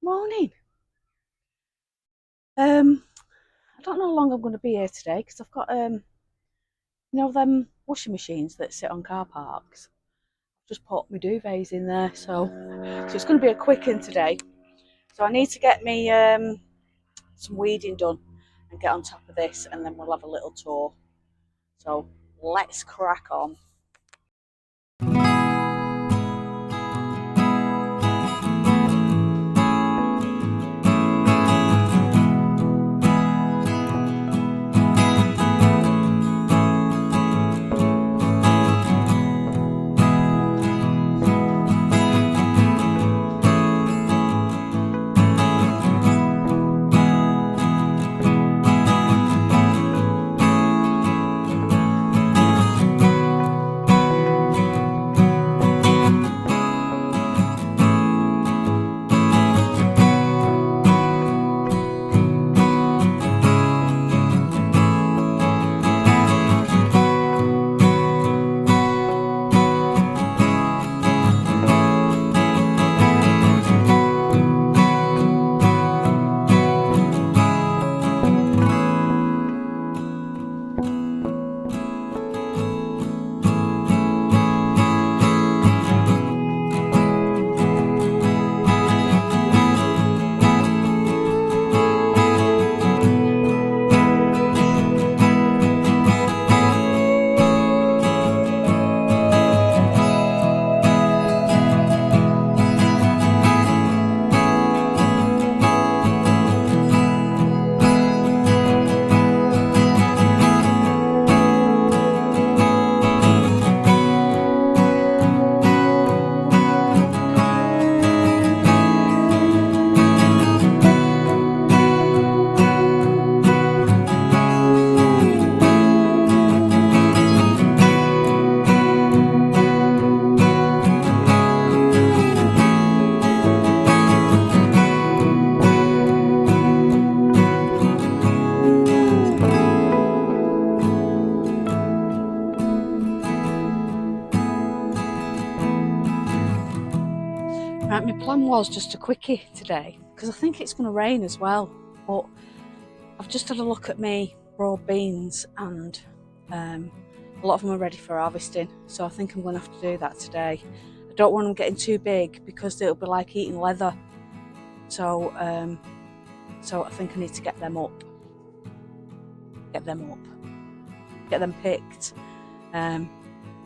Morning. I don't know how long I'm going to be here today because I've got them washing machines that sit on car parks. I've just put my duvets in there, so it's going to be a quick one today. So I need to get me some weeding done and get on top of this, and then we'll have a little tour. So let's crack on. Right, my plan was just a quickie today because I think it's going to rain as well. But I've just had a look at my broad beans and a lot of them are ready for harvesting. So I think I'm going to have to do that today. I don't want them getting too big because it'll be like eating leather. So I think I need to get them up, get them picked.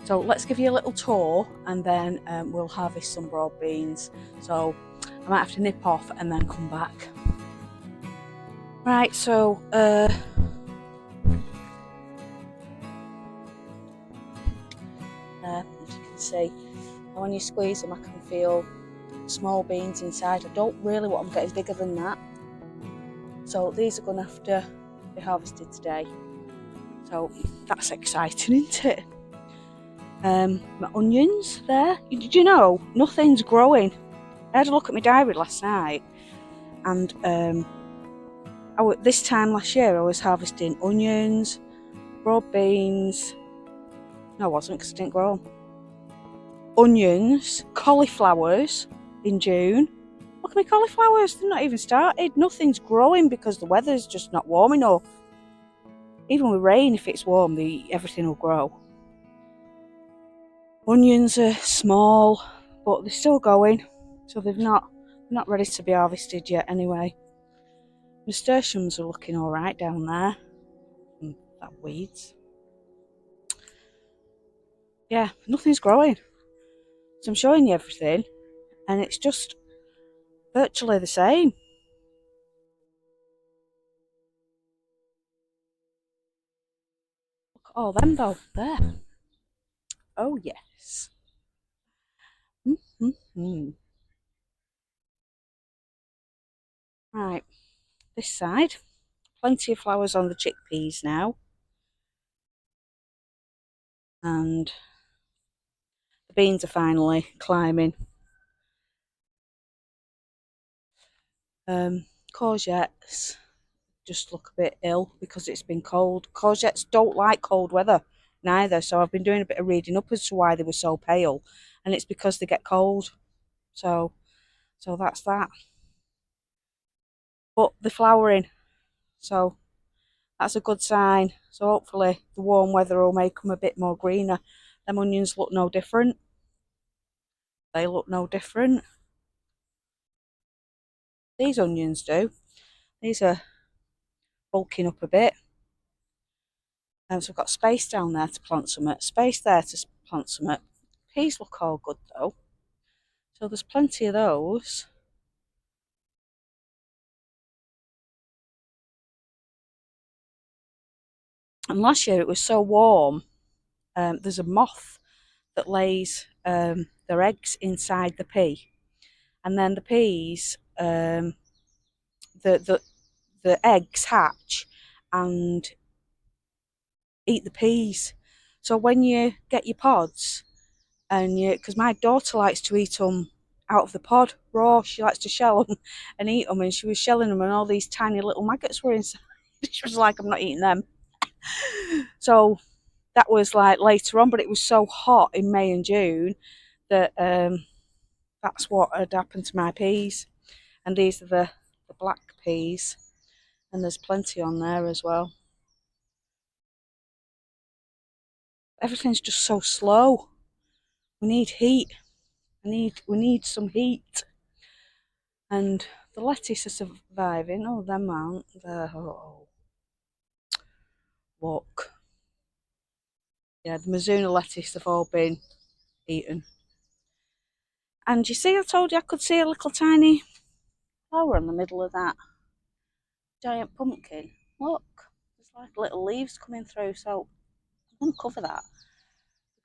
So let's give you a little tour and then we'll harvest some broad beans. So I might have to nip off and then come back. Right, so as you can see, when you squeeze them I can feel small beans inside. I don't really want them getting bigger than that. So these are going to have to be harvested today. So that's exciting, isn't it? My onions there. Did you know nothing's growing? I had a look at my diary last night, and this time last year I was harvesting onions, broad beans. No, I wasn't because I didn't grow them. Onions, cauliflowers in June. Look at my cauliflowers, they're not even started. Nothing's growing because the weather's just not warm enough. Even with rain, if it's warm, everything will grow. Onions are small, but they're still going, so they're not ready to be harvested yet anyway. Nasturtiums are looking alright down there. And that weeds. Yeah, nothing's growing. So I'm showing you everything, and it's just virtually the same. Look at all them though, there. Oh yes. Mm-hmm. Right, this side. Plenty of flowers on the chickpeas now. And the beans are finally climbing. Courgettes just look a bit ill because it's been cold. Courgettes don't like cold weather neither, so I've been doing a bit of reading up as to why they were so pale, and it's because they get cold. So that's that. but they're flowering, so that's a good sign. So hopefully the warm weather will make them a bit more greener. Them onions look no different. They look no different. These onions do. These are bulking up a bit. So I've got space down there to plant some, space there to plant some. Peas look all good though. So there's plenty of those. And last year it was so warm. There's a moth that lays their eggs inside the pea, and then the peas, the eggs hatch and eat the peas. So when you get your pods, and because my daughter likes to eat them out of the pod raw, she likes to shell them and eat them, and she was shelling them, and all these tiny little maggots were inside. She was like, I'm not eating them. So that was like later on, but it was so hot in May and June that that's what had happened to my peas. And these are the black peas, and there's plenty on there as well. Everything's just so slow. We need heat. We need some heat. And the lettuce are surviving. Oh, them aren't. Oh, look. Yeah, the Mizuna lettuce have all been eaten. And you see, I told you I could see a little tiny flower in the middle of that giant pumpkin. Look, there's like little leaves coming through, so I'm going to cover that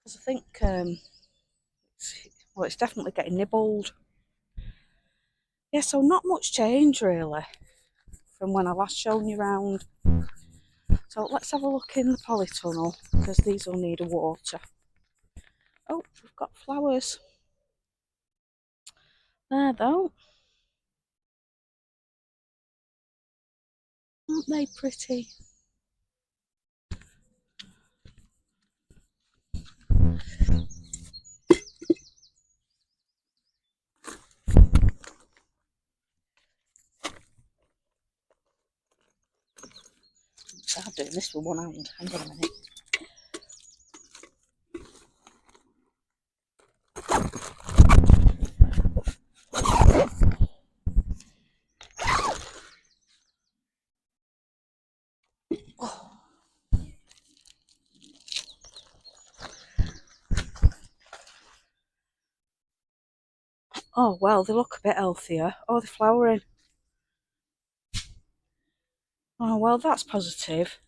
because I think it's definitely getting nibbled. Yeah, so not much change really from when I last shown you around. So let's have a look in the polytunnel because these will need a water. Oh, we've got flowers there though. Aren't they pretty? I'm doing this with one hand. Hang on a minute. Oh, well, they look a bit healthier. Oh, they're flowering. Oh, well, that's positive.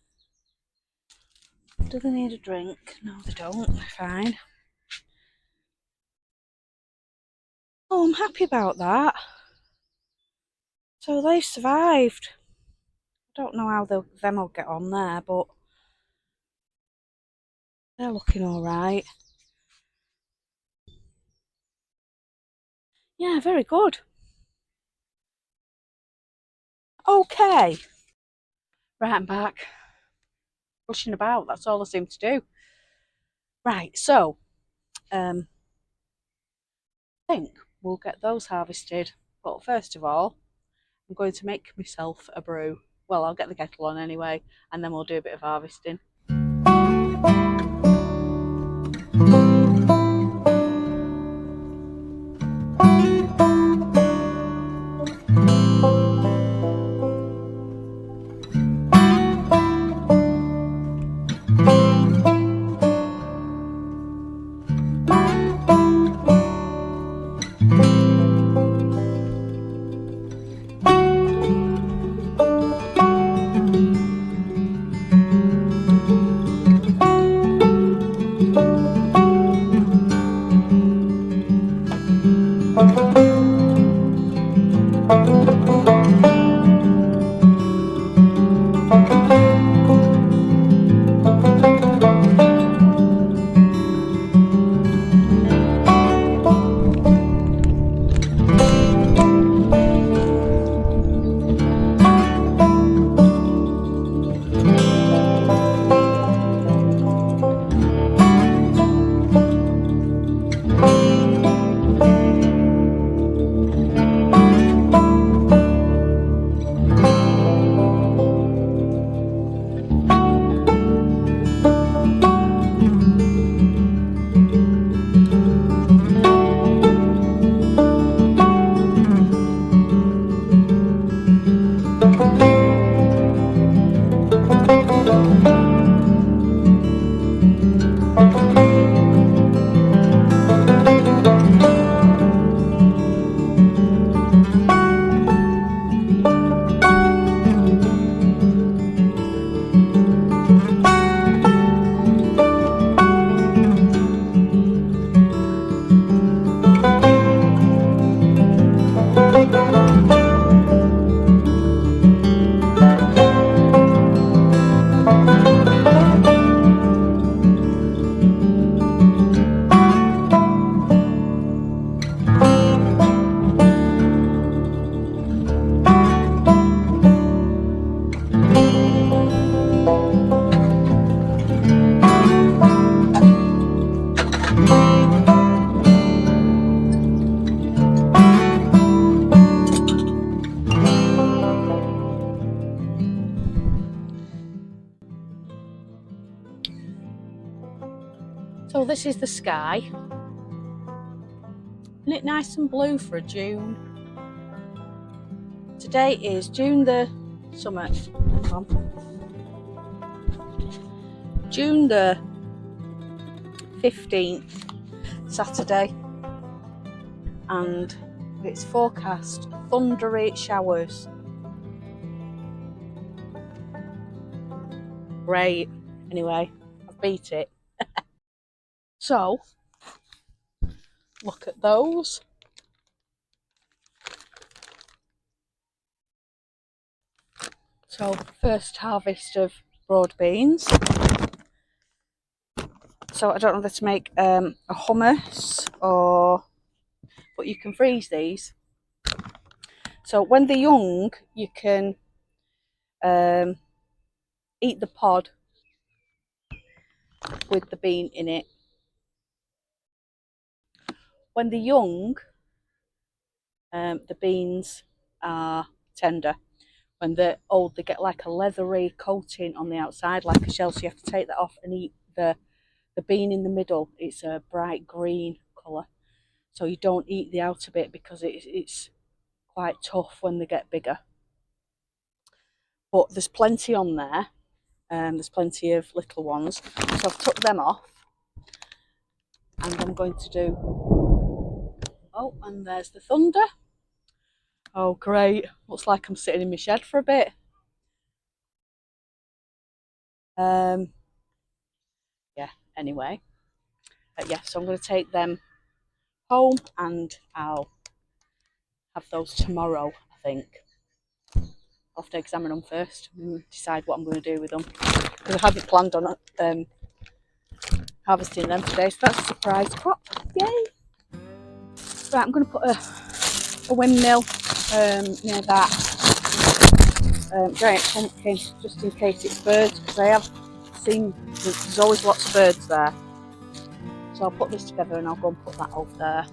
Do they need a drink? No, they don't. They're fine. Oh, I'm happy about that. So they've survived. I don't know how them will get on there, but they're looking all right. Yeah, very good. Okay. Right, I'm back. Rushing about, that's all I seem to do. Right, so I think we'll get those harvested. But first of all, I'm going to make myself a brew. Well, I'll get the kettle on anyway, and then we'll do a bit of harvesting. this is the sky. Isn't it nice and blue for a June? Today is June the June the 15th, Saturday, and it's forecast thundery showers. Great. Anyway, I've beat it. So, look at those. So, first harvest of broad beans. So I don't know whether to make a hummus but you can freeze these. So when they're young, you can eat the pod with the bean in it. When they're young, the beans are tender. When they're old, they get like a leathery coating on the outside, like a shell. So you have to take that off and eat the bean in the middle. It's a bright green colour. So you don't eat the outer bit because it's quite tough when they get bigger. But there's plenty on there. There's plenty of little ones. So I've took them off. And I'm going to do... Oh, and there's the thunder. Oh, great. Looks like I'm sitting in my shed for a bit. Yeah, anyway. Yeah, so I'm going to take them home and I'll have those tomorrow, I think. I'll have to examine them first and decide what I'm going to do with them. Because I hadn't planned on harvesting them today, so that's a surprise crop. Yay! Right, I'm going to put a windmill near that giant pumpkin just in case it's birds, because I have seen there's always lots of birds there. So I'll put this together and I'll go and put that over there.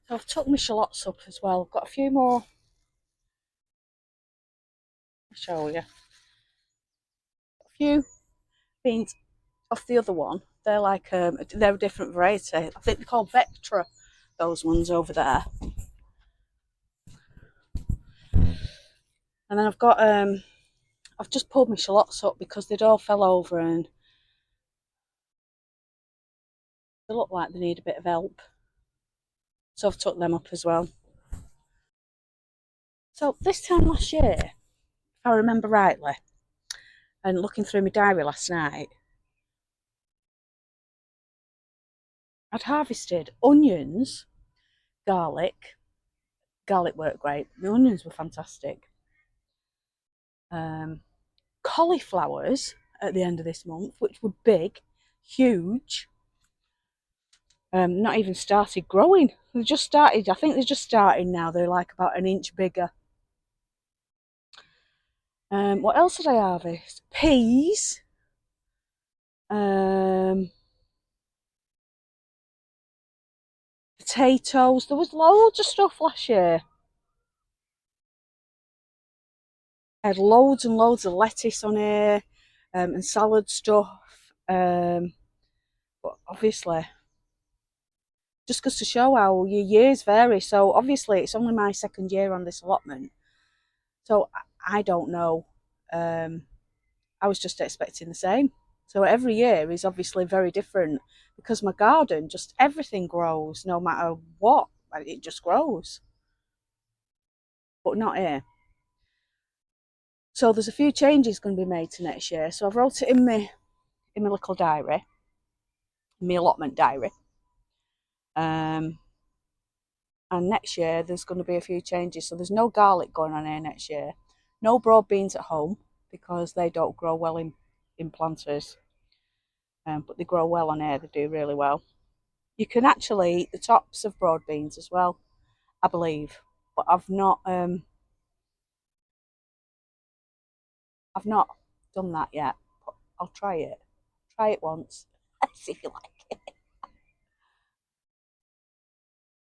So I've took my shallots up as well. I've got a few more. I'll show you. A few beans off the other one. They're like they're a different variety. I think they're called Vectra. Those ones over there. And then I've got I've just pulled my shallots up because they'd all fell over and they look like they need a bit of help. So I've took them up as well. So this time last year, if I remember rightly, and looking through my diary last night, I'd harvested onions, garlic. Garlic worked great. The onions were fantastic. Cauliflowers at the end of this month, which were big, huge. Not even started growing. They just started. I think they're just starting now. They're like about an inch bigger. What else did I harvest? Peas. Potatoes. There was loads of stuff last year. I had loads and loads of lettuce on here, and salad stuff. But obviously, just goes to show how your years vary. So obviously, it's only my second year on this allotment. So I don't know. I was just expecting the same. So every year is obviously very different because my garden, just everything grows no matter what. It just grows. But not here. So there's a few changes going to be made to next year. So I've wrote it in my little diary, my allotment diary. And next year there's going to be a few changes. So there's no garlic going on here next year. No broad beans at home because they don't grow well in planters. But they grow well on here, they do really well. You can actually eat the tops of broad beans as well, I believe. But I've not done that yet. But I'll try it. Try it once. See if you like it.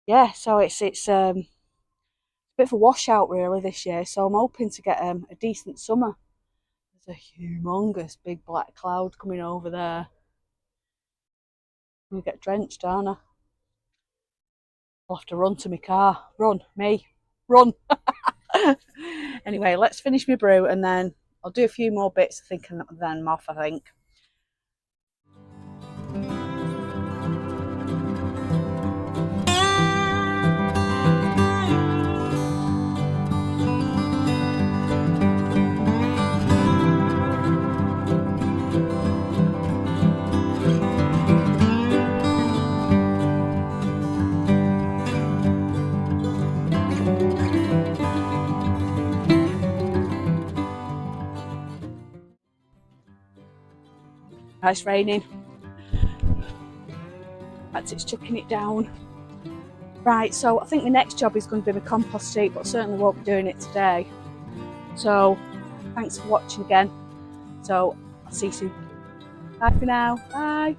Yeah, so it's a bit of a washout really this year. So I'm hoping to get a decent summer. There's a humongous big black cloud coming over there. I'm gonna get drenched, aren't I? I'll have to run to my car. Run, me, run. Anyway, let's finish my brew and then I'll do a few more bits, I think, and then I'm off, I think. It's raining. In fact, it's chucking it down. Right, so I think the next job is going to be my compost heap, but certainly won't be doing it today. So, thanks for watching again. So, I'll see you soon. Bye for now. Bye.